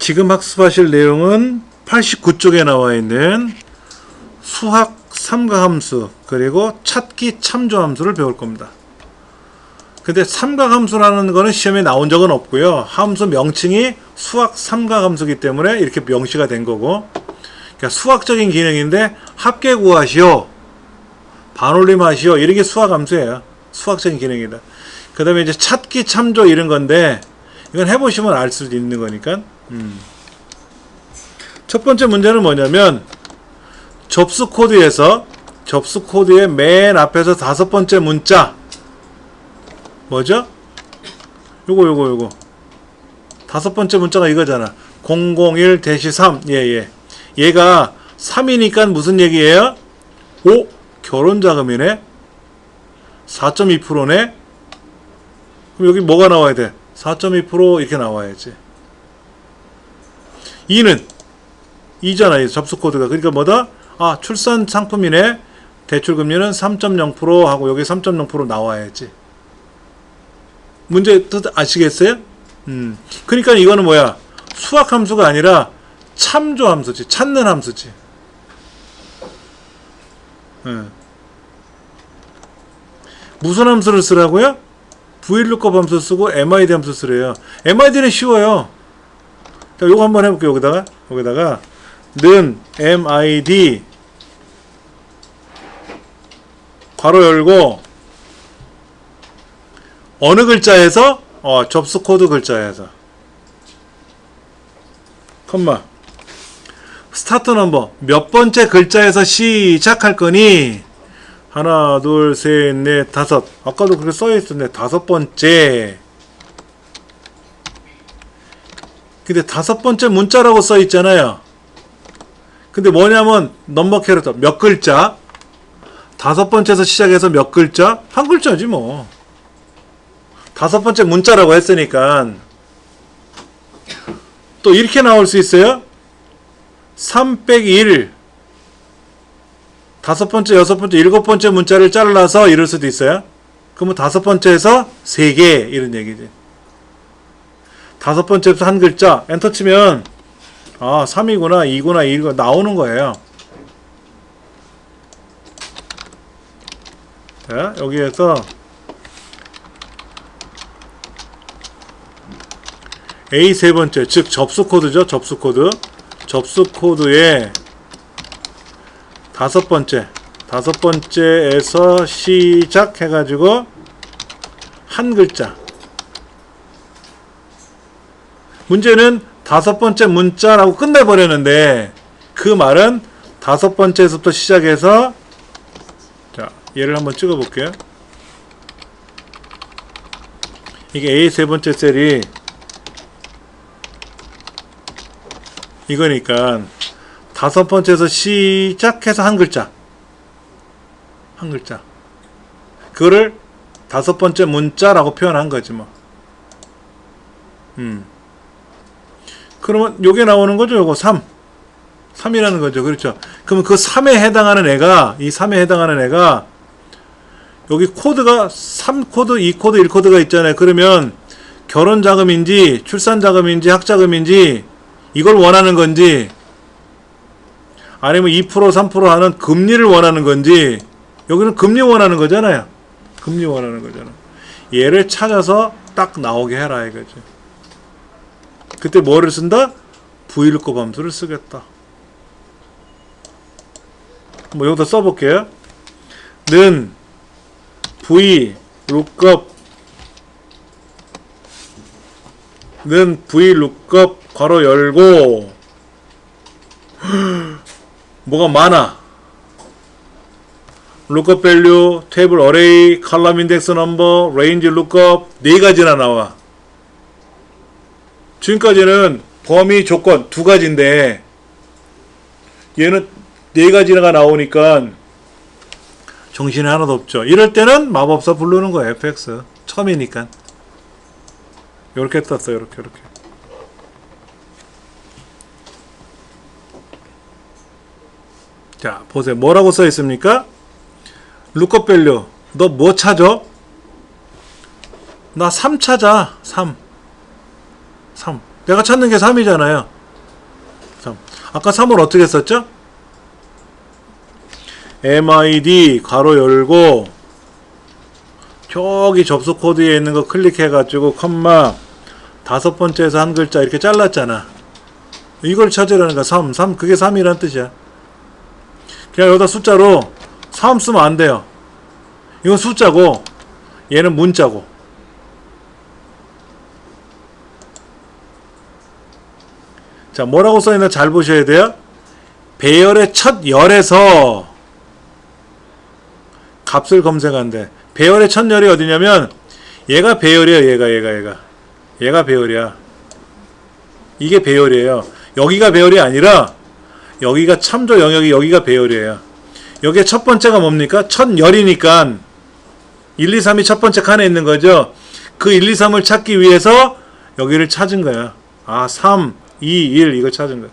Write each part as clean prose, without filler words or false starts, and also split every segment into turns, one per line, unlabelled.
지금 학습하실 내용은 89쪽에 나와 있는 수학 삼각함수 그리고 찾기 참조함수를 배울 겁니다. 근데 삼각함수라는 거는 시험에 나온 적은 없고요. 함수 명칭이 수학 삼각함수이기 때문에 이렇게 명시가 된 거고, 그러니까 수학적인 기능인데 합계 구하시오, 반올림하시오, 이런 게 수학함수예요. 수학적인 기능이다. 그 다음에 이제 찾기 참조 이런 건데, 이건 해보시면 알 수도 있는 거니까. 첫 번째 문제는 뭐냐면, 접수 코드의 맨 앞에서 5번째 문자 뭐죠? 요거 5번째 문자가 이거잖아. 001-3. 얘가 3이니까 무슨 얘기예요? 오, 결혼자금이네. 4.2%네. 그럼 여기 뭐가 나와야 돼? 4.2% 이렇게 나와야지. 2는 2잖아, 접수 코드가. 그러니까 뭐다? 아, 출산 상품이네. 대출금리는 3.0% 하고 여기 3.0% 나와야지. 문제 뜻 아시겠어요? 그러니까 이거는 뭐야? 수학 함수가 아니라 참조 함수지. 찾는 함수지. 무슨 함수를 쓰라고요? VLOOKUP 함수 쓰고 MID 함수 쓰래요. MID는 쉬워요. 자, 요거 한번 해볼게요. 여기다가 는 MID 괄호 열고 어느 글자에서? 접수 코드 글자에서. 컴마. 스타트 넘버. 몇 번째 글자에서 시작할 거니? 하나, 둘, 셋, 넷, 다섯. 아까도 그렇게 써있었네. 5번째. 근데 5번째 문자라고 써있잖아요. 근데 뭐냐면, 넘버 캐릭터. 몇 글자? 5번째에서 시작해서 몇 글자? 한 글자지 뭐. 5번째 문자라고 했으니까. 또 이렇게 나올 수 있어요. 3-1. 5번째, 6번째, 7번째 문자를 잘라서 이럴 수도 있어요. 그러면 5번째에서 3개 이런 얘기지. 5번째부터 한 글자 엔터 치면 3이구나, 2구나, 1구나 나오는 거예요. 자, 여기에서 A 세 번째, 즉 접수 코드죠. 접수 코드. 접수 코드에 5번째에서 시작해가지고 한 글자. 문제는 5번째 문자라고 끝내버렸는데 그 말은 5번째에서부터 시작해서, 자, 얘를 한번 찍어볼게요. 이게 A 세 번째 셀이 이거니까 5번째에서 시작해서 한 글자. 그거를 5번째 문자라고 표현한 거지 뭐. 그러면 요게 나오는 거죠. 요거 3이라는 거죠. 그렇죠. 그러면 그 3에 해당하는 애가, 이 3에 해당하는 애가 여기 코드가 3코드, 2코드, 1코드가 있잖아요. 그러면 결혼자금인지 출산자금인지 학자금인지 이걸 원하는 건지, 아니면 2% 3% 하는 금리를 원하는 건지. 여기는 금리 원하는 거잖아요. 금리 원하는 거잖아. 얘를 찾아서 딱 나오게 해라 이거지. 그때 뭐를 쓴다? VLOOKUP 함수를 쓰겠다. 뭐 여기다 써볼게요. 는 VLOOKUP 괄호 열고 뭐가 많아. lookup value, table array, column index number, range lookup 4가지나 나와. 지금까지는 범위 조건 2가지인데 얘는 4가지가 나오니까 정신이 하나도 없죠. 이럴 때는 마법사 부르는 거예요. fx 처음이니까. 요렇게 떴어요. 요렇게. 자, 보세요. 뭐라고 써 있습니까? lookup value. 너 뭐 찾아? 나 3 찾아. 3. 내가 찾는 게 3이잖아요. 3. 아까 3을 어떻게 썼죠? MID 가로 열고 저기 접수 코드에 있는 거 클릭해 가지고 컴마 다섯 번째에서 한 글자 이렇게 잘랐잖아. 이걸 찾으라는 거야. 3 그게 3이란 뜻이야. 그냥 여기다 숫자로 3 쓰면 안 돼요. 이건 숫자고 얘는 문자고. 자, 뭐라고 써있나 잘 보셔야 돼요. 배열의 첫 열에서 값을 검색한대. 배열의 첫 열이 어디냐면 얘가 배열이야. 얘가 배열이야. 이게 배열이에요. 여기가 배열이 아니라 여기가 참조 영역이 여기가 배열이에요. 여기에 첫 번째가 뭡니까? 첫 열이니까 1, 2, 3이 첫 번째 칸에 있는 거죠. 그 1, 2, 3을 찾기 위해서 여기를 찾은 거야. 아, 3, 2, 1 이걸 찾은 거야.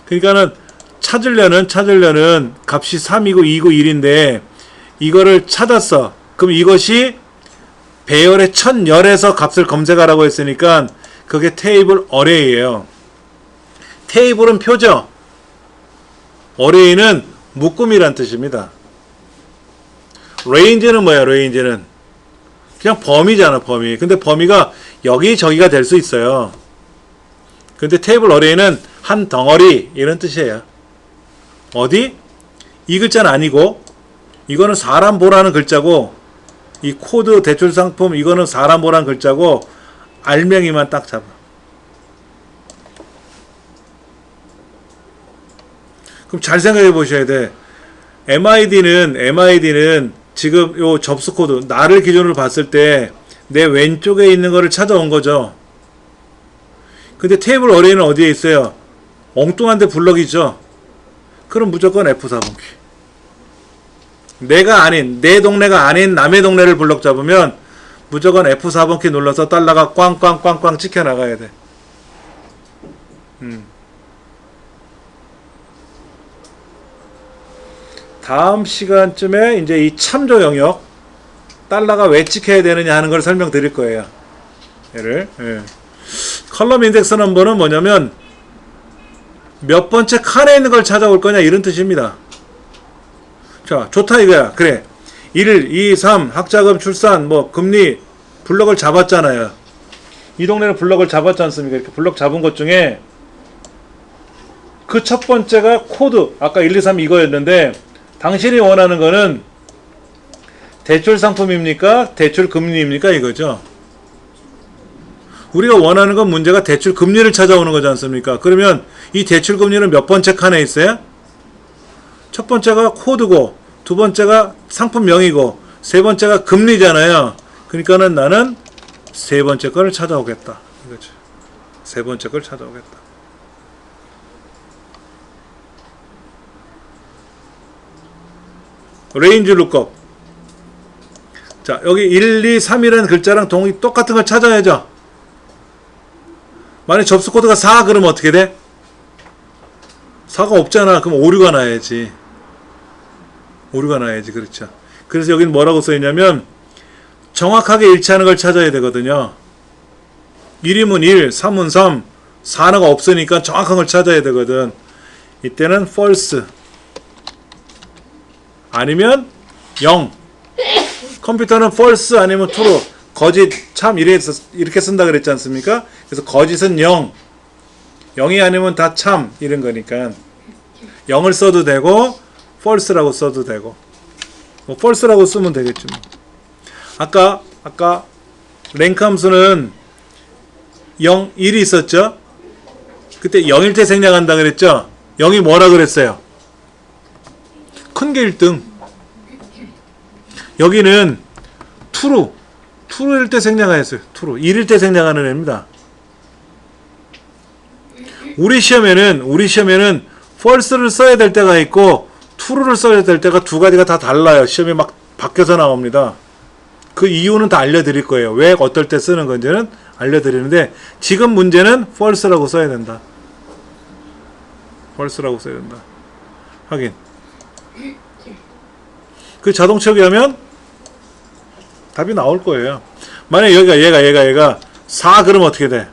그러니까는 찾으려는 값이 3이고 2고 1인데 이거를 찾았어. 그럼 이것이 배열의 첫 열에서 값을 검색하라고 했으니까 그게 테이블 어레이예요. 테이블은 표죠. 어레이는 묶음이란 뜻입니다. 레인지는 뭐야? 레인지는 그냥 범위잖아. 범위. 근데 범위가 여기저기가 될 수 있어요. 근데 테이블 어레이는 한 덩어리 이런 뜻이에요. 어디? 이 글자는 아니고 이거는 사람 보라는 글자고 이 코드 대출 상품 이거는 사람 보라는 글자고 알맹이만 딱 잡아. 그럼 잘 생각해 보셔야 돼. MID는 지금 요 접수 코드 나를 기준으로 봤을 때 내 왼쪽에 있는 거를 찾아온 거죠. 근데 테이블 어레이는 어디에 있어요? 엉뚱한데 블럭이죠. 그럼 무조건 F4번키. 내가 아닌 내 동네가 아닌 남의 동네를 블럭 잡으면 무조건 F4번키 눌러서 달러가 꽝꽝꽝꽝 찍혀 나가야 돼. 다음 시간쯤에 이제 이 참조 영역 달러가 왜 찍혀야 되느냐 하는 걸 설명드릴 거예요. 얘를 컬럼 인덱스 넘버는 뭐냐면 몇 번째 칸에 있는 걸 찾아올 거냐 이런 뜻입니다. 자, 좋다 이거야. 그래. 1, 2, 3 학자금 출산 뭐 금리 블럭을 잡았잖아요. 이 동네는 블럭을 잡았지 않습니까? 이렇게 블럭 잡은 것 중에 그 첫 번째가 코드 아까 1, 2, 3 이거였는데 당신이 원하는 거는 대출 상품입니까? 대출 금리입니까? 이거죠. 우리가 원하는 건 문제가 대출 금리를 찾아오는 거지 않습니까? 그러면 이 대출 금리는 몇 번째 칸에 있어요? 첫 번째가 코드고 두 번째가 상품명이고 세 번째가 금리잖아요. 그러니까는 나는 세 번째 거를 찾아오겠다. 이거죠. 세 번째 걸 찾아오겠다. 레인지 룩업. 자, 여기 1, 2, 3이라는 글자랑 똑같은 걸 찾아야죠. 만약 접수 코드가 4 그러면 어떻게 돼? 4가 없잖아. 그럼 오류가 나야지. 오류가 나야지. 그렇죠. 그래서 여기는 뭐라고 써있냐면 정확하게 일치하는 걸 찾아야 되거든요. 1이면 1, 3은 3, 4가 없으니까 정확한 걸 찾아야 되거든. 이때는 false 아니면 0. 컴퓨터는 false 아니면 true, 거짓, 참 이렇게 쓴다 그랬지 않습니까? 그래서 거짓은 0, 0이 아니면 다 참 이런 거니까 0을 써도 되고 false라고 써도 되고 뭐 false라고 쓰면 되겠죠. 아까 랭크 함수는 0, 1이 있었죠? 그때 0일 때 생략한다 그랬죠? 0이 뭐라 그랬어요? 큰 게 1등. 여기는 true일 때 생략하였어요. true. 1일 때 생략하는 애입니다. 우리 시험에는 false를 써야 될 때가 있고 true를 써야 될 때가 두 가지가 다 달라요. 시험에 막 바뀌어서 나옵니다. 그 이유는 다 알려드릴 거예요. 왜 어떨 때 쓰는 건지는 알려드리는데 지금 문제는 false라고 써야 된다. false라고 써야 된다. 확인. 그 자동 채우기 하면 답이 나올 거예요. 만약 여기가 얘가 4 그러면 어떻게 돼?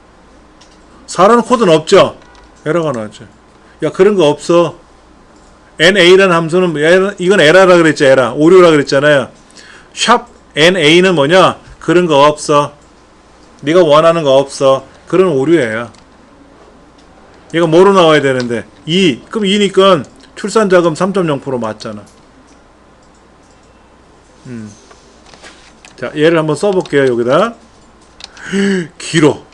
4라는 코드는 없죠. 에러가 나왔죠. 야, 그런 거 없어. NA라는 함수는 이건 에러라 그랬죠. 에러. 오류라 그랬잖아요. 샵 NA는 뭐냐? 그런 거 없어. 네가 원하는 거 없어. 그런 오류예요. 얘가 뭐로 나와야 되는데 2. 그럼 2니까 출산자금 3.0% 맞잖아. 자, 얘를 한번 써볼게요. 여기다. 길어.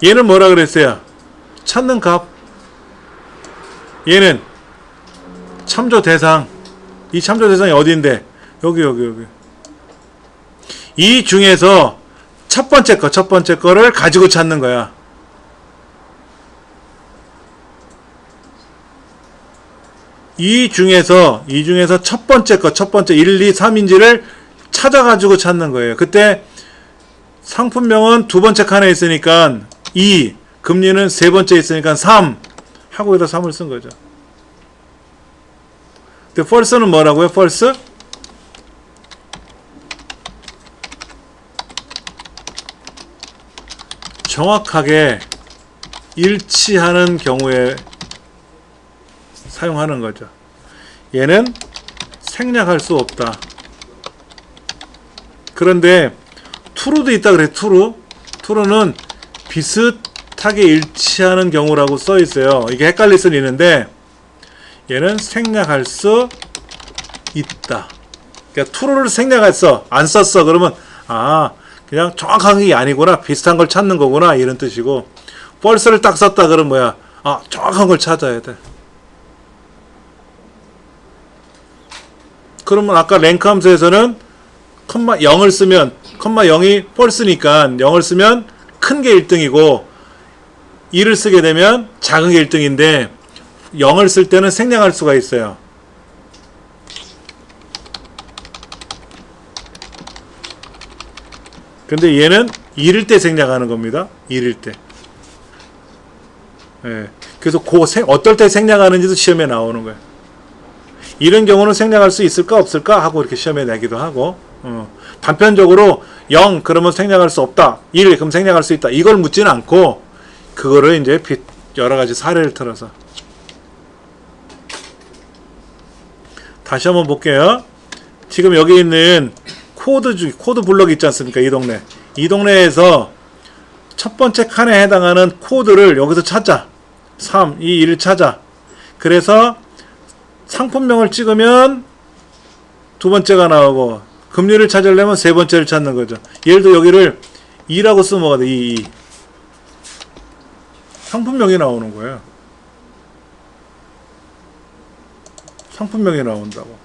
얘는 뭐라 그랬어요? 찾는 값. 얘는 참조 대상. 이 참조 대상이 어디인데? 여기. 이 중에서 첫 번째 거를 가지고 찾는 거야. 이 중에서 첫 번째 1, 2, 3인지를 찾아가지고 찾는 거예요. 그때 상품명은 두 번째 칸에 있으니까 2, 금리는 세 번째 있으니까 3 하고 여기다 3을 쓴 거죠. 근데 false는 뭐라고요? false? 정확하게 일치하는 경우에 사용하는 거죠. 얘는 생략할 수 없다. 그런데 true도 있다 그래. true는 비슷하게 일치하는 경우라고 써 있어요. 이게 헷갈릴 수는 있는데 얘는 생략할 수 있다. 그러니까 true를 생략했어. 안 썼어. 그러면 그냥 정확한 게 아니구나. 비슷한 걸 찾는 거구나. 이런 뜻이고 false를 딱 썼다 그러면 뭐야? 정확한 걸 찾아야 돼. 그러면 아까 랭크 함수에서는 0을 쓰면 0이 false니까 0을 쓰면 큰 게 1등이고 2를 쓰게 되면 작은 게 1등인데 0을 쓸 때는 생략할 수가 있어요. 근데 얘는 1일 때 생략하는 겁니다. 1일 때. 예. 그래서 어떨 때 생략하는지도 시험에 나오는 거예요. 이런 경우는 생략할 수 있을까 없을까 하고 이렇게 시험에 내기도 하고 단편적으로 0 그러면 생략할 수 없다. 1 그럼 생략할 수 있다. 이걸 묻지는 않고 그거를 이제 여러 가지 사례를 들어서 다시 한번 볼게요. 지금 여기 있는 코드 블럭 있지 않습니까? 이 동네에서 첫 번째 칸에 해당하는 코드를 여기서 찾자. 3, 2, 1을 찾아. 그래서 상품명을 찍으면 두 번째가 나오고 금리를 찾으려면 세 번째를 찾는 거죠. 예를 들어 여기를 2라고 쓰면 뭐가 돼? 2. 상품명이 나오는 거예요. 상품명이 나온다고.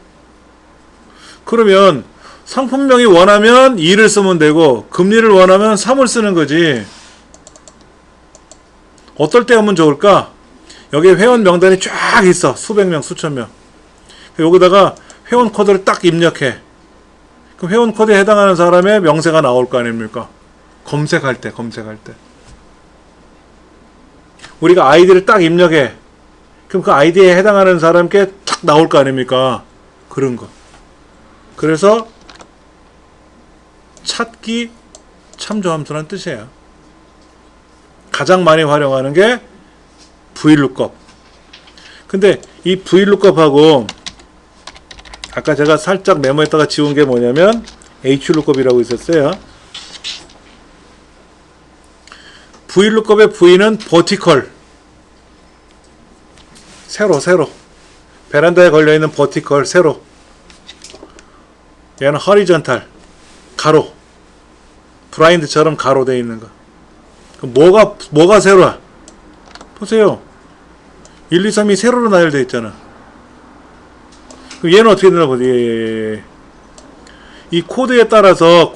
그러면 상품명이 원하면 2를 쓰면 되고 금리를 원하면 3을 쓰는 거지. 어떨 때 하면 좋을까? 여기에 회원 명단이 쫙 있어. 수백 명, 수천 명. 여기다가 회원 코드를 딱 입력해. 그럼 회원 코드에 해당하는 사람의 명세가 나올 거 아닙니까? 검색할 때. 우리가 아이디를 딱 입력해. 그럼 그 아이디에 해당하는 사람께 탁 나올 거 아닙니까? 그런 거. 그래서 찾기 참조함수라는 뜻이에요. 가장 많이 활용하는 게 VLOOKUP. 근데 이 VLOOKUP하고 아까 제가 살짝 메모했다가 지운 게 뭐냐면 HLOOKUP이라고 있었어요. VLOOKUP의 V는 vertical. 세로. 베란다에 걸려있는 vertical, 세로. 얘는 horizontal. 가로. 블라인드처럼 가로 되어 있는 거. 뭐가 세로야? 보세요. 1, 2, 3이 세로로 나열되어 있잖아. 그럼 얘는 어떻게 되나 보지? 이 코드에 따라서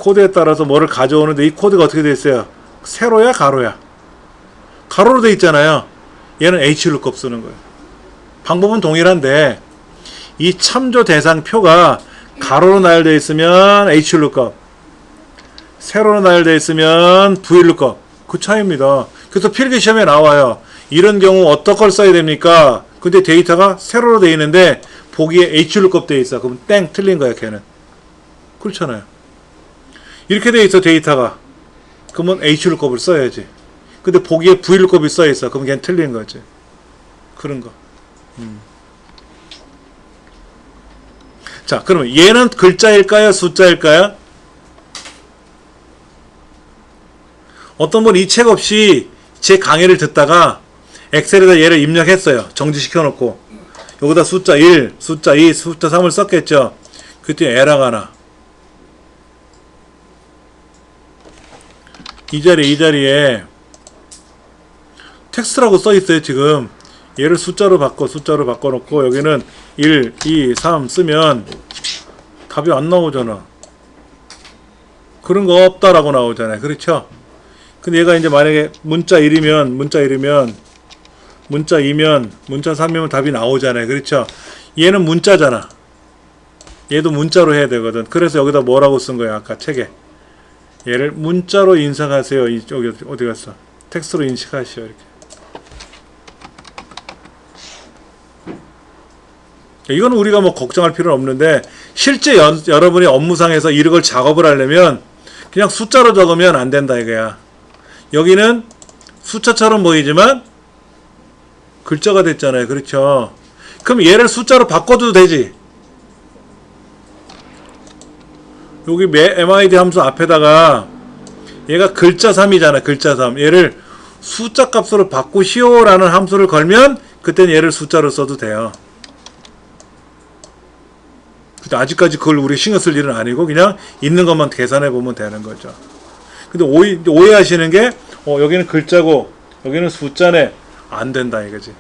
뭐를 가져오는데 이 코드가 어떻게 되어 있어요? 세로야, 가로야? 가로로 되어 있잖아요. 얘는 HLOOKUP 쓰는 거예요. 방법은 동일한데 이 참조 대상 표가 가로로 나열되어 있으면 HLOOKUP, 세로로 나열되어 있으면 VLOOKUP. 그 차이입니다. 그래서 필기시험에 나와요. 이런 경우 어떤 걸 써야 됩니까? 근데 데이터가 세로로 되어 있는데 보기에 HLOOKUP 되어 있어. 그럼 땡, 틀린 거야, 걔는. 그렇잖아요. 이렇게 되어 있어, 데이터가. 그러면 Hlookup을 써야지. 근데 보기에 Vlookup이 써있어. 그럼 걔는 틀린 거지. 그런 거. 자, 그러면 얘는 글자일까요? 숫자일까요? 어떤 분 이 책 없이 제 강의를 듣다가 엑셀에다 얘를 입력했어요. 정지시켜 놓고 여기다 숫자 1, 숫자 2, 숫자 3을 썼겠죠. 그때 에러가 나. 이 자리에 텍스트라고 써있어요. 지금 얘를 숫자로 바꿔놓고 여기는 1, 2, 3 쓰면 답이 안 나오잖아. 그런 거 없다라고 나오잖아요. 그렇죠? 근데 얘가 이제 만약에 문자 1이면 문자 2면 문자 3이면 답이 나오잖아요. 그렇죠? 얘는 문자잖아. 얘도 문자로 해야 되거든. 그래서 여기다 뭐라고 쓴 거야? 아까 책에. 얘를 문자로 인식하세요. 여기 어디 갔어? 텍스트로 인식하시오. 이렇게. 이건 우리가 뭐 걱정할 필요는 없는데 실제 여러분이 업무상에서 이걸 작업을 하려면 그냥 숫자로 적으면 안 된다 이거야. 여기는 숫자처럼 보이지만 글자가 됐잖아요. 그렇죠? 그럼 얘를 숫자로 바꿔도 되지. 여기 MID 함수 앞에다가 얘가 글자 3이잖아. 글자 3. 얘를 숫자 값으로 바꾸시오 라는 함수를 걸면 그때는 얘를 숫자로 써도 돼요. 아직까지 그걸 우리 신경 쓸 일은 아니고 그냥 있는 것만 계산해 보면 되는 거죠. 근데 오해하시는 게 여기는 글자고 여기는 숫자네. 안 된다 이거지.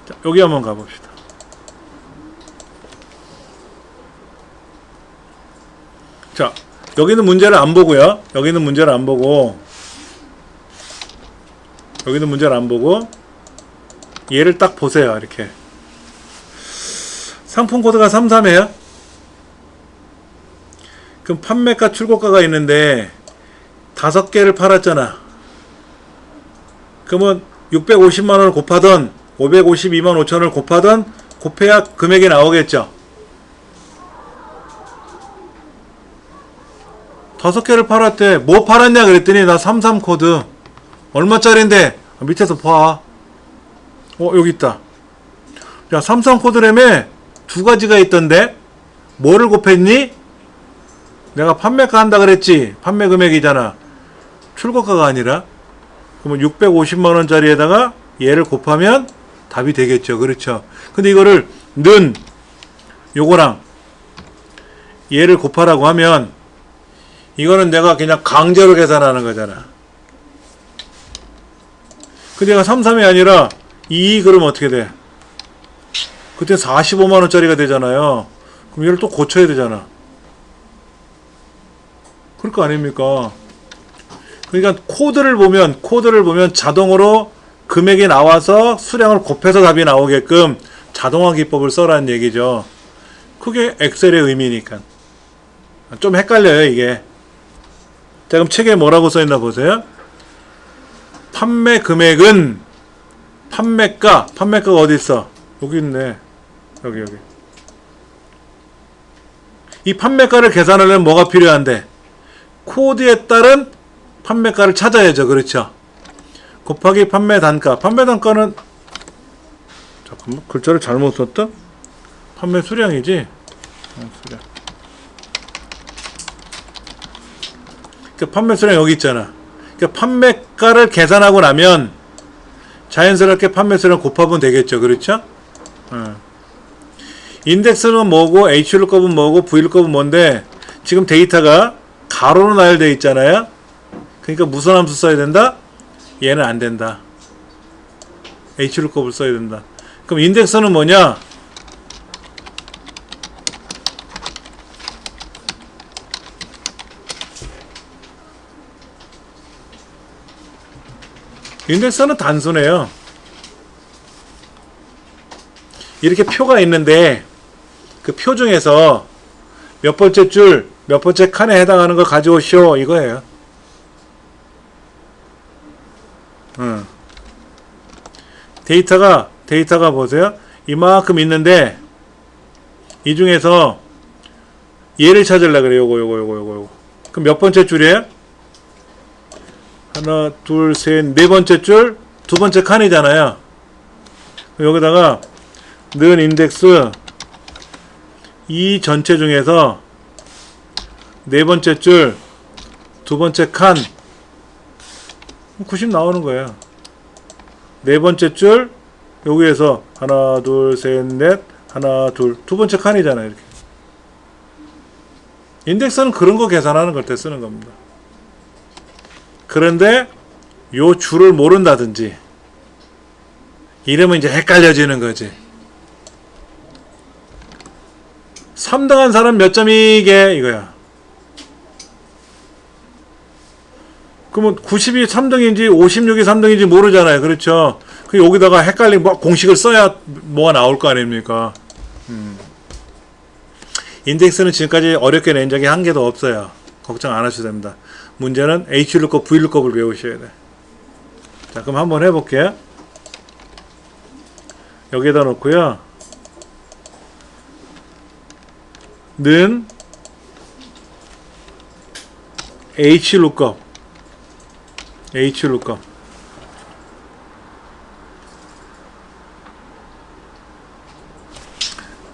자, 여기 한번 가봅시다. 자, 여기는 문제를 안 보고요. 여기는 문제를 안 보고 얘를 딱 보세요. 이렇게 상품 코드가 33이에요. 그럼 판매가 출고가가 있는데 5개를 팔았잖아. 그러면 650만원을 곱하던 552만 5천을 곱하던 곱해야 금액이 나오겠죠. 5개를 팔았대. 뭐 팔았냐 그랬더니 나 33 코드. 얼마짜린데? 밑에서 봐. 여기 있다. 야, 33 코드라며 2가지가 있던데 뭐를 곱했니? 내가 판매가 한다 그랬지. 판매 금액이잖아. 출고가가 아니라. 그러면 650만원짜리에다가 얘를 곱하면 답이 되겠죠. 그렇죠. 근데 이거를 는 요거랑 얘를 곱하라고 하면 이거는 내가 그냥 강제로 계산하는 거잖아. 근데 얘가 33이 아니라 2 그러면 어떻게 돼? 그때 45만원짜리가 되잖아요. 그럼 얘를 또 고쳐야 되잖아. 그럴 거 아닙니까? 그러니까 코드를 보면 자동으로 금액이 나와서 수량을 곱해서 답이 나오게끔 자동화 기법을 써라는 얘기죠. 그게 엑셀의 의미니까. 좀 헷갈려요 이게. 자, 그럼 책에 뭐라고 써있나 보세요. 판매 금액은 판매가가 어디 있어? 여기 있네. 여기. 이 판매가를 계산하려면 뭐가 필요한데? 코드에 따른 판매가를 찾아야죠. 그렇죠? 곱하기 판매 단가. 판매 단가는 잠깐만 글자를 잘못 썼다. 판매 수량이지. 수량. 그러니까 판매 수량 여기 있잖아. 그러니까 판매가를 계산하고 나면 자연스럽게 판매 수량 곱하면 되겠죠. 그렇죠? 인덱스는 뭐고 Hlookup은 뭐고 Vlookup은 뭔데 지금 데이터가 가로로 나열되어 있잖아요. 그러니까 무슨 함수 써야 된다? 얘는 안 된다. Hlookup을 써야 된다. 그럼 인덱스는 뭐냐? 인덱스는 단순해요. 이렇게 표가 있는데 그 표 중에서 몇 번째 줄, 몇 번째 칸에 해당하는 걸 가져오시오 이거예요. 데이터가 보세요. 이만큼 있는데 이 중에서 얘를 찾으려고 그래요. 요거. 그럼 몇 번째 줄이에요? 하나, 둘, 셋, 네 번째 줄, 두 번째 칸이잖아요. 여기다가 는 인덱스 이 전체 중에서 네 번째 줄, 두 번째 칸 90 나오는 거예요. 네 번째 줄 여기에서 하나, 둘, 셋, 넷, 하나, 둘, 두 번째 칸이잖아요. 이렇게. 인덱스는 그런 거 계산하는 걸 때 쓰는 겁니다. 그런데 요 줄을 모른다든지 이러면 이제 헷갈려지는 거지. 3등한 사람 몇 점이게 이거야. 그러면 90이 3등인지 56이 3등인지 모르잖아요. 그렇죠? 그 여기다가 헷갈린 뭐 공식을 써야 뭐가 나올 거 아닙니까? 인덱스는 지금까지 어렵게 낸 적이 한 개도 없어요. 걱정 안 하셔도 됩니다. 문제는 HLOOKUP, VLOOKUP을 외우셔야 돼. 자, 그럼 한번 해볼게요. 여기에다 놓고요. 는 HLOOKUP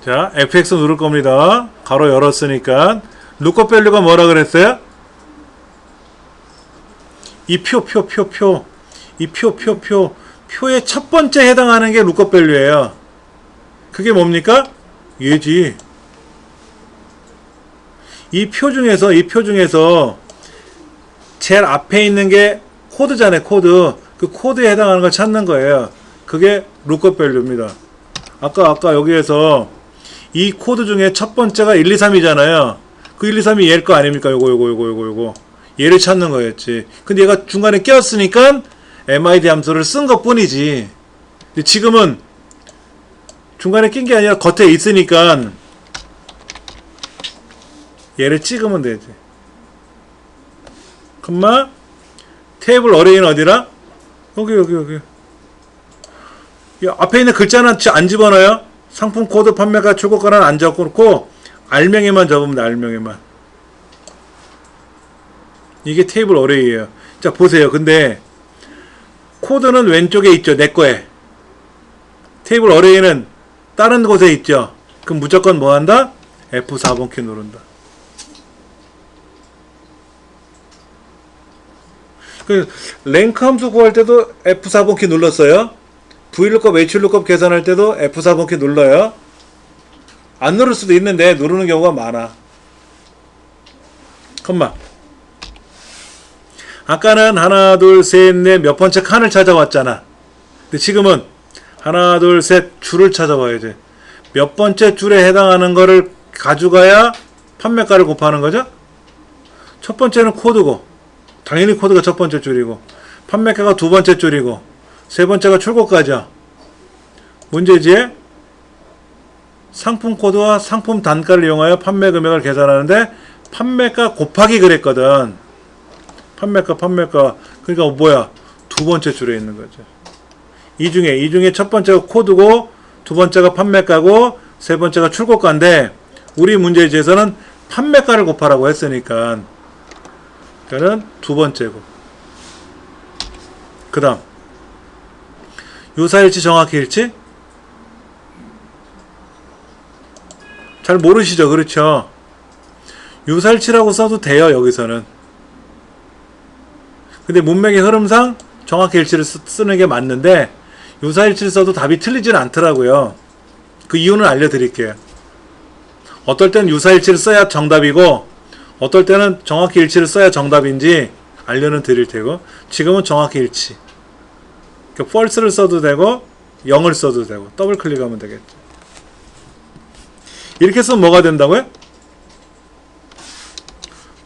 자, FX 누를 겁니다. 가로 열었으니까. lookup value가 뭐라 그랬어요? 이 표의 첫 번째 해당하는 게 lookup value예요. 그게 뭡니까? 얘지. 이 표 중에서 제일 앞에 있는 게 코드잖아요. 코드. 그 코드에 해당하는 걸 찾는 거예요. 그게 lookup value입니다. 아까 여기에서 이 코드 중에 첫 번째가 1, 2, 3이잖아요. 그 1, 2, 3이 얘일 거 아닙니까? 요거. 얘를 찾는 거였지. 근데 얘가 중간에 꼈으니까 MID 함수를 쓴 것 뿐이지. 근데 지금은 중간에 낀 게 아니라 겉에 있으니까 얘를 찍으면 되지. 컴마 테이블 어레이는 어디라? 여기. 이 앞에 있는 글자는 안 집어넣어요. 상품 코드 판매가 출고가는 안 적어놓고 알명에만 적으면 돼. 알명에만. 이게 테이블 어레이예요. 자, 보세요. 근데 코드는 왼쪽에 있죠. 내 거에. 테이블 어레이는 다른 곳에 있죠. 그럼 무조건 뭐 한다? F4번 키 누른다. 그 랭크 함수 구할 때도 F4번 키 눌렀어요. VLOOKUP, HLOOKUP 계산할 때도 F4번 키 눌러요. 안 누를 수도 있는데 누르는 경우가 많아. 컴마. 아까는 하나, 둘, 셋, 넷 몇 번째 칸을 찾아왔잖아. 근데 지금은 하나, 둘, 셋 줄을 찾아와야지. 몇 번째 줄에 해당하는 거를 가져가야 판매가를 곱하는 거죠. 첫 번째는 코드고, 당연히 코드가 첫 번째 줄이고, 판매가가 두 번째 줄이고, 세 번째가 출고가죠. 문제지에 상품 코드와 상품 단가를 이용하여 판매 금액을 계산하는데 판매가 곱하기 그랬거든. 판매가. 그러니까 뭐야? 두 번째 줄에 있는 거죠. 이 중에 첫 번째가 코드고, 두 번째가 판매가고, 세 번째가 출고가인데 우리 문제지에서는 판매가를 곱하라고 했으니까 그러니까는 두 번째고. 그 다음 유사일치 정확히 일치? 잘 모르시죠? 그렇죠? 유사일치라고 써도 돼요. 여기서는. 근데 문맥의 흐름상 정확히 일치를 쓰는 게 맞는데 유사일치를 써도 답이 틀리지는 않더라고요. 그 이유는 알려드릴게요. 어떨 때는 유사일치를 써야 정답이고 어떨 때는 정확히 일치를 써야 정답인지 알려는 드릴 테고 지금은 정확히 일치. 그러니까 false를 써도 되고 0을 써도 되고 더블 클릭하면 되겠죠. 이렇게 쓰면 뭐가 된다고요?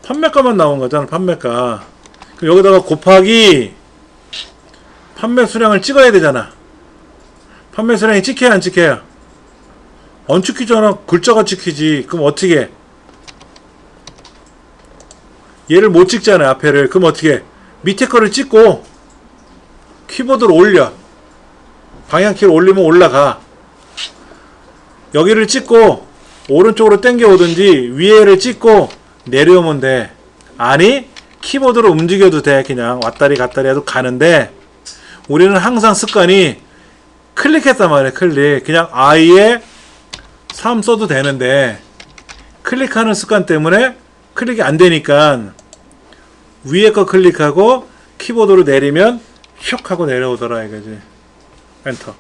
판매가만 나온 거잖아. 판매가. 그럼 여기다가 곱하기 판매 수량을 찍어야 되잖아. 판매 수량이 찍혀야 안 찍혀야? 안 찍히잖아. 글자가 찍히지. 그럼 어떻게 해? 얘를 못 찍잖아요. 앞에를. 그럼 어떻게 해? 밑에 거를 찍고 키보드를 올려. 방향키를 올리면 올라가. 여기를 찍고 오른쪽으로 당겨 오든지 위에를 찍고 내려오면 돼. 아니, 키보드로 움직여도 돼. 그냥 왔다리 갔다리 해도 가는데, 우리는 항상 습관이 클릭했단 말이야. 클릭. 그냥 아예 3 써도 되는데, 클릭하는 습관 때문에 클릭이 안 되니까 위에 거 클릭하고 키보드로 내리면 슉 하고 내려오더라 이거지. 엔터.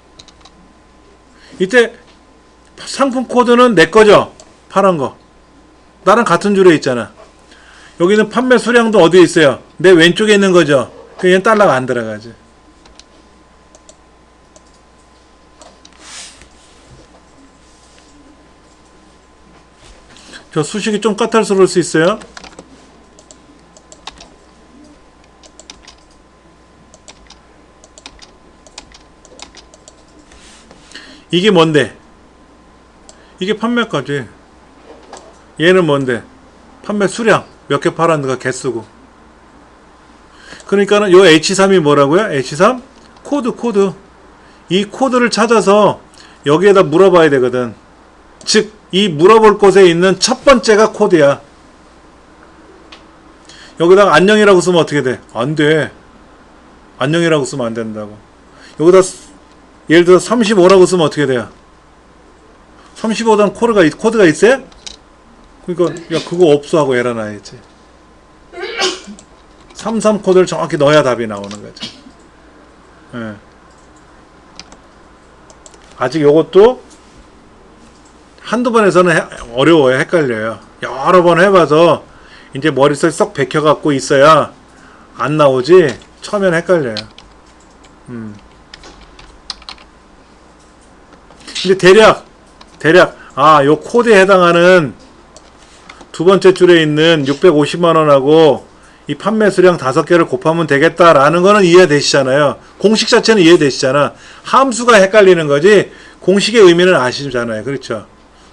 이때 상품 코드는 내 거죠. 파란 거. 나랑 같은 줄에 있잖아. 여기는 판매 수량도 어디에 있어요? 내 왼쪽에 있는 거죠. 그냥 달러가 안 들어가지. 저 수식이 좀 까탈스러울 수 있어요. 이게 뭔데? 이게 판매가지. 얘는 뭔데? 판매 수량. 몇 개 팔았는가 개수고. 그러니까는 요 H3이 뭐라고요? H3? 코드. 이 코드를 찾아서 여기에다 물어봐야 되거든. 즉, 이 물어볼 곳에 있는 첫 번째가 코드야. 여기다가 안녕이라고 쓰면 어떻게 돼? 안 돼. 안녕이라고 쓰면 안 된다고. 여기다 예를 들어 35라고 쓰면 어떻게 돼요? 35단 코드가 있어요? 그러니까 야 그거 없어 하고 에러 나야지. 33 코드를 정확히 넣어야 답이 나오는 거죠. 예. 아직 요것도 한두 번에서는 어려워요. 헷갈려요. 여러 번 해봐서 이제 머릿속에 쏙 bek혀갖고 있어야 안 나오지. 처음엔 헷갈려요. 근데 대략 요 코드에 해당하는 두 번째 줄에 있는 650만원하고 이 판매 수량 5개를 곱하면 되겠다라는 거는 이해되시잖아요. 공식 자체는 이해되시잖아. 함수가 헷갈리는 거지 공식의 의미는 아시잖아요. 그렇죠?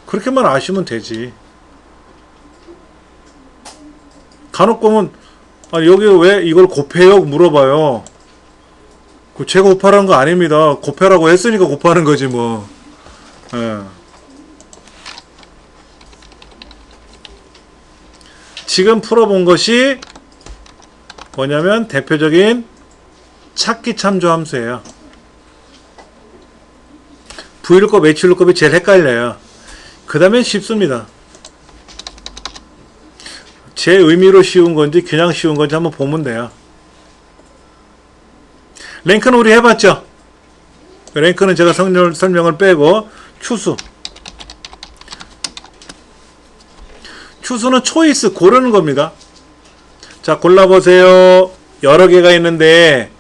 그렇게만 아시면 되지. 간혹 보면 여기 왜 이걸 곱해요? 물어봐요. 제가 곱하라는 거 아닙니다. 곱해라고 했으니까 곱하는 거지 뭐. 예. 지금 풀어본 것이 뭐냐면 대표적인 찾기 참조 함수예요. VLOOKUP, HLOOKUP이 제일 헷갈려요. 그 다음엔 쉽습니다. 제 의미로 쉬운 건지 그냥 쉬운 건지 한번 보면 돼요. 랭크는 우리 해봤죠? 랭크는 제가 설명을 빼고 추수는 초이스 고르는 겁니다. 자, 골라보세요. 여러 개가 있는데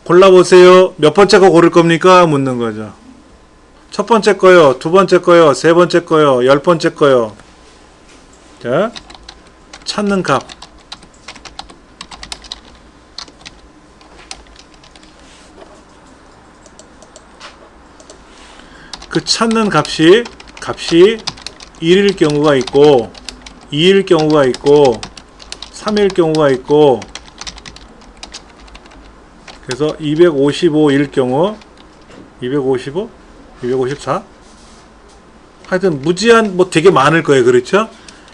골라보세요. 몇 번째 거 고를 겁니까? 묻는 거죠. 첫 번째 거요, 두 번째 거요, 세 번째 거요, 10번째 거요. 자, 찾는 값. 그 찾는 값이 1일 경우가 있고 2일 경우가 있고 3일 경우가 있고 그래서 255일 경우 255? 254? 하여튼 무제한 뭐 되게 많을 거예요. 그렇죠?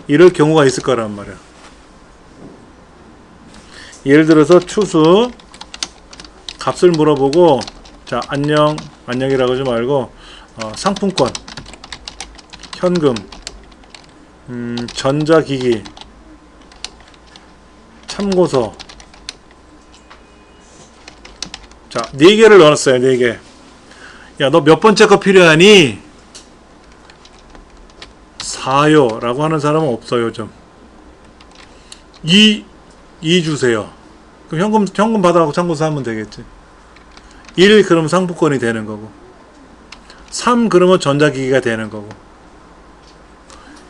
이럴 경우가 있을 거란 말이야. 예를 들어서 추수 값을 물어보고 자 안녕이라고 하지 말고 상품권 현금 전자기기 참고서 자 4개를 넣었어요. 4개. 야 너 몇 번째 거 필요하니? 4요 라고 하는 사람은 없어요. 좀 2 주세요. 그럼 현금 받아가고 참고서 하면 되겠지. 1 그러면 상품권이 되는 거고 3 그러면 전자기기가 되는 거고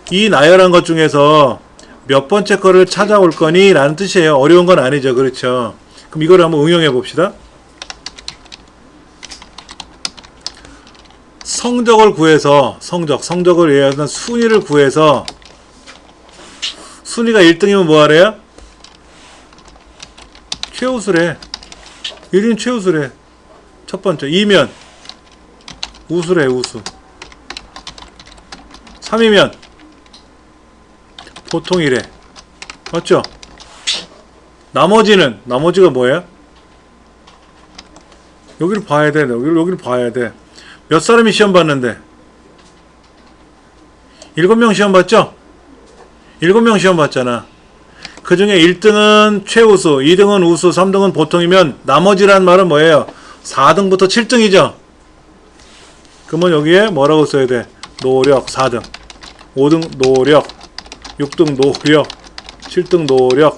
이 나열한 것 중에서 몇 번째 거를 찾아올 거니? 라는 뜻이에요. 어려운 건 아니죠. 그렇죠? 그럼 이걸 한번 응용해 봅시다. 성적을 구해서 성적을 위해서 순위를 구해서 순위가 1등이면 뭐 하래요? 최우수래. 1인 최우수래. 첫 번째. 2면 우수래. 우수. 3이면 보통이래. 맞죠? 나머지가 뭐예요? 여기를 봐야 돼. 여기를 봐야 돼. 몇 사람이 시험 봤는데? 7명 시험 봤죠? 7명 시험 봤잖아. 그 중에 1등은 최우수, 2등은 우수, 3등은 보통이면 나머지란 말은 뭐예요? 4등부터 7등이죠? 그러면 여기에 뭐라고 써야 돼? 노력 4등, 5등 노력, 6등 노력, 7등 노력,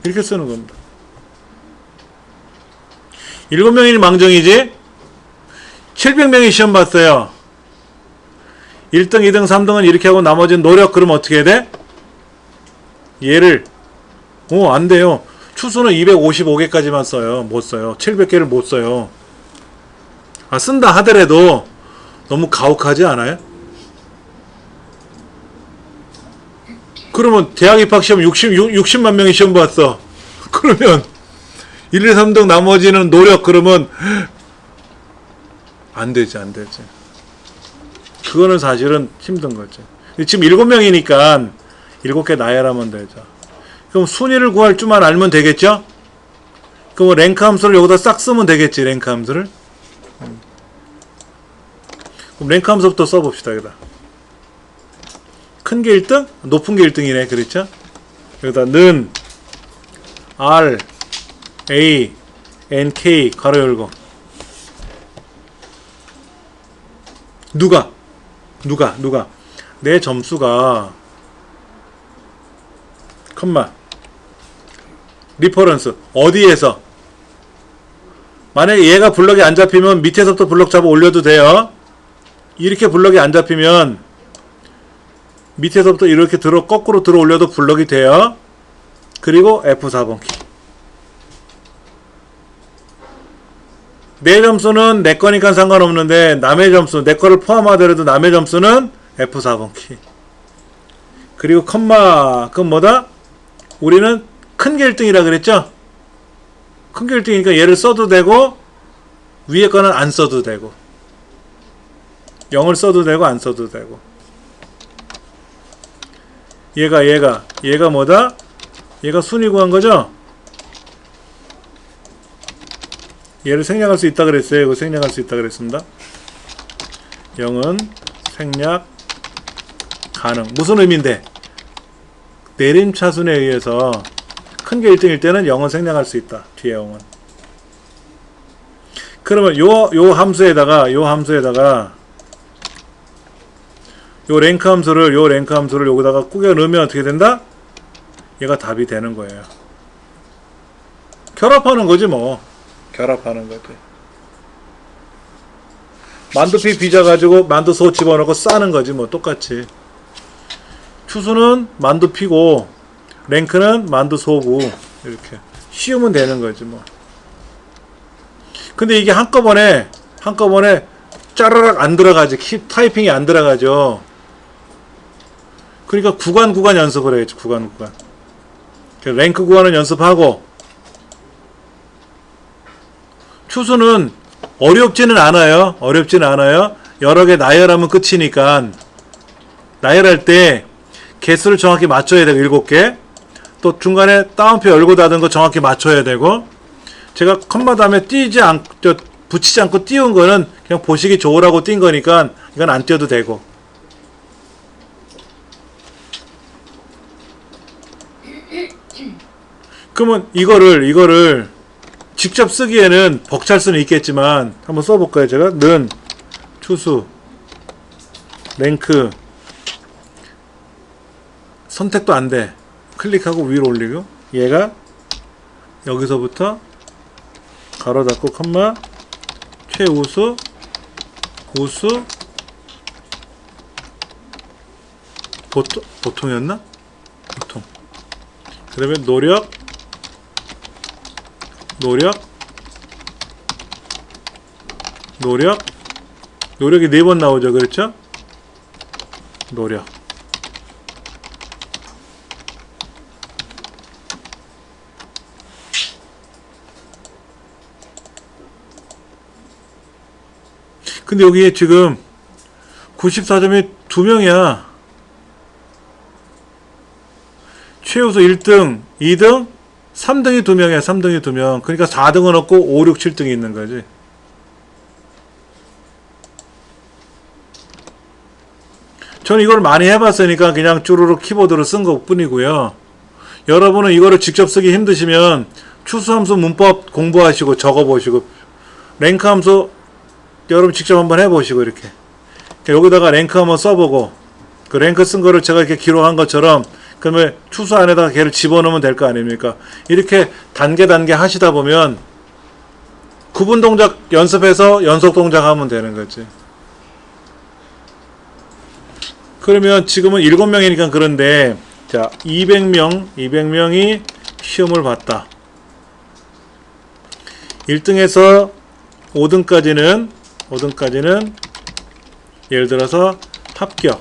이렇게 쓰는 겁니다. 7명이 망정이지? 700명이 시험 봤어요. 1등, 2등, 3등은 이렇게 하고 나머지는 노력. 그러면 어떻게 해야 돼? 얘를 안 돼요. 추수는 255개까지만 써요. 못 써요. 700개를 못 써요. 쓴다 하더라도 너무 가혹하지 않아요? 그러면 대학 입학 시험 60만 명이 시험 봤어. 그러면 1, 2, 3등 나머지는 노력. 그러면 안 되지. 그거는 사실은 힘든 거죠. 지금 7명이니까 7개 나열하면 되죠. 그럼 순위를 구할 줄만 알면 되겠죠? 그럼 랭크 함수를 여기다 싹 쓰면 되겠지, 랭크 함수를. 그럼 랭크 함수부터 써봅시다, 여기다. 큰 게 1등? 높은 게 1등이네, 그렇죠? 여기다 는 R, A, N, K, 가로 열고. 누가? 내 점수가 컴마 리퍼런스 어디에서, 만약에 얘가 블럭이 안 잡히면 밑에서부터 블럭 잡아 올려도 돼요. 이렇게 블럭이 안 잡히면 밑에서부터 이렇게 거꾸로 들어 올려도 블럭이 돼요. 그리고 F4번 키. 내 점수는 내 거니까 상관없는데 남의 점수, 내 거를 포함하더라도 남의 점수는 F4번 키. 그리고 컴마, 그건 뭐다? 우리는 큰 게 1등이라 그랬죠? 큰 게 1등이니까 얘를 써도 되고 위에 거는 안 써도 되고 0을 써도 되고 안 써도 되고. 얘가 뭐다? 얘가 순위 구한 거죠? 얘를 생략할 수 있다 그랬어요. 이거 생략할 수 있다 그랬습니다. 0은 생략 가능. 무슨 의미인데? 내림차순에 의해서 큰 게 1등일 때는 0은 생략할 수 있다. 뒤에 0은. 그러면 요 함수에다가 요 랭크 함수를 여기다가 꾸겨 넣으면 어떻게 된다? 얘가 답이 되는 거예요. 결합하는 거지 뭐. 결합하는 거지. 만두피 빚어 가지고 만두소 집어넣고 싸는 거지 뭐. 똑같이. 추수는 만두피고 랭크는 만두소고 이렇게 씌우면 되는 거지 뭐. 근데 이게 한꺼번에 짜르륵 안 들어가지. 타이핑이 안 들어가죠. 그러니까 구간 연습을 해야지. 구간. 랭크 구간은 연습하고. 추수는 어렵지는 않아요. 여러 개 나열하면 끝이니까. 나열할 때 개수를 정확히 맞춰야 되고 7개. 또 중간에 따옴표 열고 닫은 거 정확히 맞춰야 되고. 제가 컴마 다음에 붙이지 않고 띄운 거는 그냥 보시기 좋으라고 띈 거니까 이건 안 띄워도 되고. 그러면 이거를 직접 쓰기에는 벅찰 수는 있겠지만 한번 써볼까요? 제가 는 추수 랭크 선택도 안 돼. 클릭하고 위로 올리고 얘가 여기서부터 가로 닫고 컴마 최우수 우수 보통이었나? 보통. 그다음에 노력이 4번 나오죠. 그렇죠? 노력. 근데 여기에 지금 94점이 2명이야. 최우수 1등, 2등, 3등이 2명이야. 3등이 2명. 그러니까 4등은 없고 5, 6, 7등이 있는 거지. 저는 이걸 많이 해봤으니까 그냥 쭈루룩 키보드로 쓴 것 뿐이고요. 여러분은 이거를 직접 쓰기 힘드시면 추수함수 문법 공부하시고 적어보시고, 랭크 함수 여러분 직접 한번 해보시고, 이렇게 여기다가 랭크 한번 써보고, 그 랭크 쓴 거를 제가 이렇게 기록한 것처럼 그러면 추수 안에다가 걔를 집어넣으면 될 거 아닙니까? 이렇게 단계 하시다 보면 구분 동작 연습해서 연속 동작 하면 되는 거지. 그러면 지금은 7명이니까 그런데, 자, 200명이 시험을 봤다. 1등에서 5등까지는 예를 들어서 합격,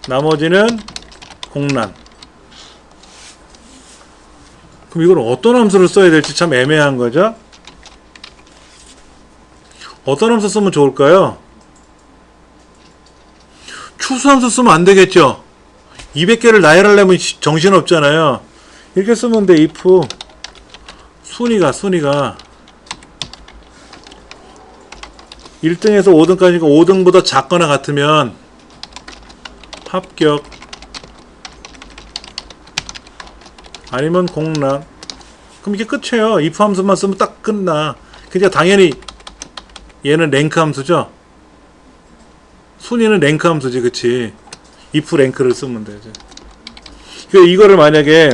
나머지는 공란. 그럼 이걸 어떤 함수를 써야 될지 참 애매한 거죠. 어떤 함수 쓰면 좋을까요? 추수함수 쓰면 안 되겠죠. 200개를 나열하려면 정신없잖아요. 이렇게 쓰면 돼. if 순위가 1등에서 5등까지니까 5등보다 작거나 같으면 합격, 아니면 공란. 그럼 이게 끝이에요. if 함수만 쓰면 딱 끝나. 그러니까 당연히 얘는 랭크 함수죠. 순위는 랭크 함수지, 그치? if 랭크를 쓰면 되지. 그러니까 이거를 만약에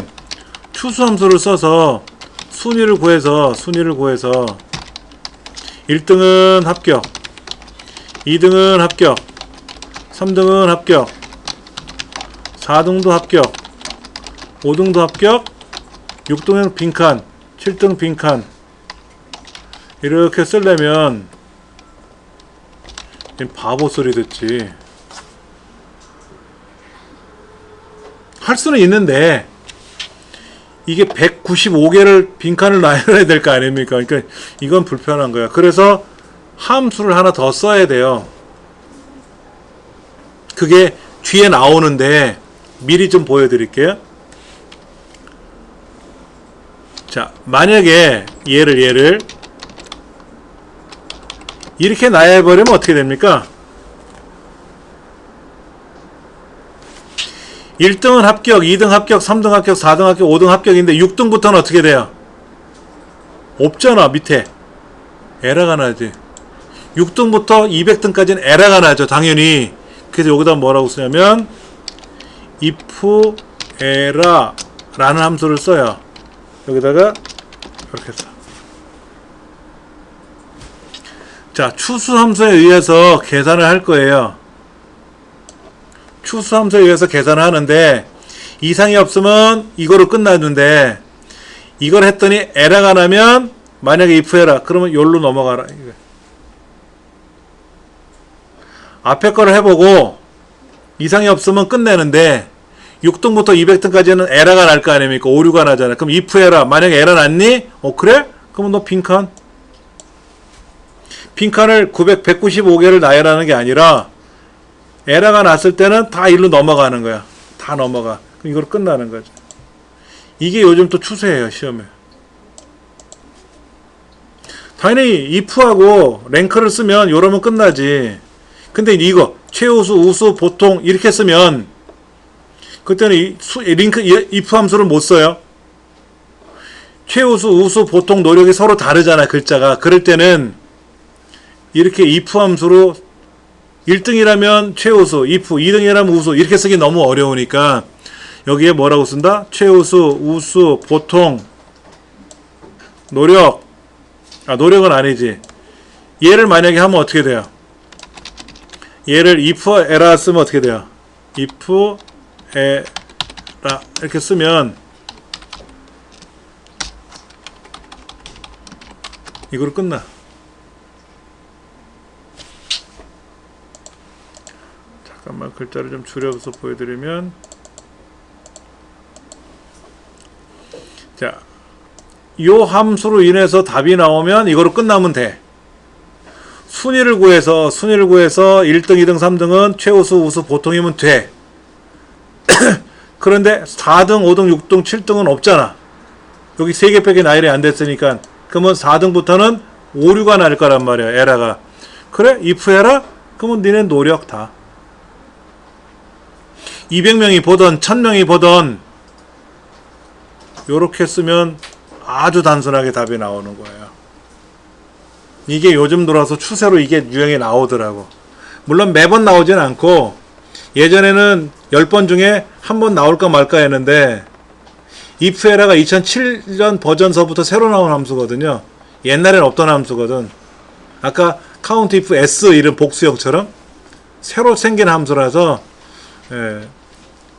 추수 함수를 써서 순위를 구해서 1등은 합격, 2등은 합격, 3등은 합격, 4등도 합격, 5등도 합격, 6등은 빈칸, 7등 빈칸. 이렇게 쓰려면 바보 소리 듣지. 할 수는 있는데 이게 195개를 빈칸을 나열해야 될 거 아닙니까? 그러니까 이건 불편한 거야. 그래서 함수를 하나 더 써야 돼요. 그게 뒤에 나오는데 미리 좀 보여드릴게요. 자, 만약에 얘를 이렇게 나열해버리면 어떻게 됩니까? 1등은 합격, 2등 합격, 3등 합격, 4등 합격, 5등 합격인데 6등부터는 어떻게 돼요? 없잖아. 밑에 에러가 나지. 6등부터 200등까지는 에러가 나죠, 당연히. 그래서 여기다 뭐라고 쓰냐면 if error 라는 함수를 써요. 여기다가 이렇게 써. 자, 추수함수에 의해서 계산을 할 거예요. 추수함수에 의해서 계산을 하는데 이상이 없으면 이거로 끝나는데, 이걸 했더니 에러가 나면 만약에 if error 그러면 여기로 넘어가라. 앞에 거를 해보고 이상이 없으면 끝내는데 6등부터 200등까지는 에러가 날 거 아닙니까? 오류가 나잖아. 그럼 if error 만약에 에러 났니? 그래? 그러면 너 빈칸을 195개를 나열하는 게 아니라 에러가 났을 때는 다 일로 넘어가는 거야. 다 넘어가. 그럼 이걸 끝나는 거죠. 이게 요즘 또 추세예요, 시험에. 당연히 if하고 랭크를 쓰면 요러면 끝나지. 근데 이거 최우수, 우수, 보통 이렇게 쓰면 그때는 링크 if 함수를 못 써요. 최우수, 우수, 보통, 노력이 서로 다르잖아, 글자가. 그럴 때는 이렇게 if 함수로 1등이라면 최우수, if 2등이라면 우수 이렇게 쓰기 너무 어려우니까 여기에 뭐라고 쓴다? 최우수, 우수, 보통, 노력. 노력은 아니지. 얘를 만약에 하면 어떻게 돼요? 얘를 if error 쓰면 어떻게 돼요? if error 이렇게 쓰면 이거로 끝나. 잠깐만 글자를 좀 줄여서 보여드리면, 자, 요 함수로 인해서 답이 나오면 이거로 끝나면 돼. 순위를 구해서 1등, 2등, 3등은 최우수, 우수, 보통이면 돼. 그런데 4등, 5등, 6등, 7등은 없잖아. 여기 3개밖에 나열이 안 됐으니까. 그러면 4등부터는 오류가 날 거란 말이야. 에러가. 그래? if 해라? 그러면 니네 노력 다. 200명이 보던 1000명이 보던 요렇게 쓰면 아주 단순하게 답이 나오는 거예요. 이게 요즘 들어서 추세로 이게 유행에 나오더라고. 물론 매번 나오진 않고 예전에는 10번 중에 한 번 나올까 말까 했는데 if 에러가 2007년 버전서부터 새로 나온 함수거든요. 옛날엔 없던 함수거든. 아까 count if s 이런 복수형처럼 새로 생긴 함수라서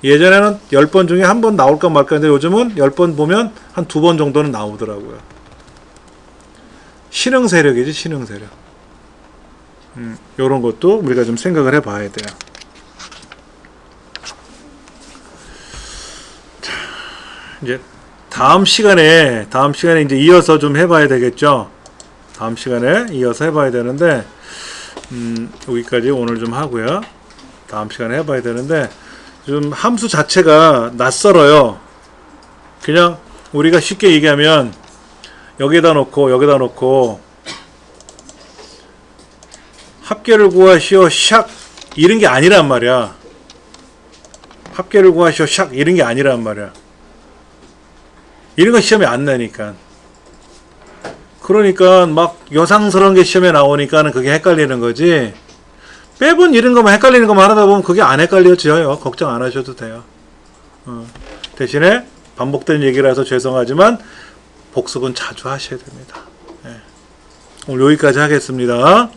예전에는 10번 중에 한 번 나올까 말까 했는데 요즘은 10번 보면 한 2번 정도는 나오더라고요. 신흥 세력이지, 신흥 세력. 요런 것도 우리가 좀 생각을 해 봐야 돼요. 자, 이제 다음 시간에 이제 이어서 좀 해봐야 되겠죠. 다음 시간에 이어서 해봐야 되는데, 여기까지 오늘 좀 하고요. 다음 시간에 해봐야 되는데, 좀 함수 자체가 낯설어요. 그냥 우리가 쉽게 얘기하면 여기다 놓고 합계를 구하시오 샥 이런 게 아니란 말이야. 합계를 구하시오 샥 이런 게 아니란 말이야. 이런 거 시험에 안 나니까. 그러니까 막 여상스러운 게 시험에 나오니까는 그게 헷갈리는 거지. 매번 이런 거만 헷갈리는 것만 하다 보면 그게 안 헷갈려져요. 걱정 안 하셔도 돼요. 대신에 반복된 얘기라서 죄송하지만 복습은 자주 하셔야 됩니다. 오늘 여기까지 하겠습니다.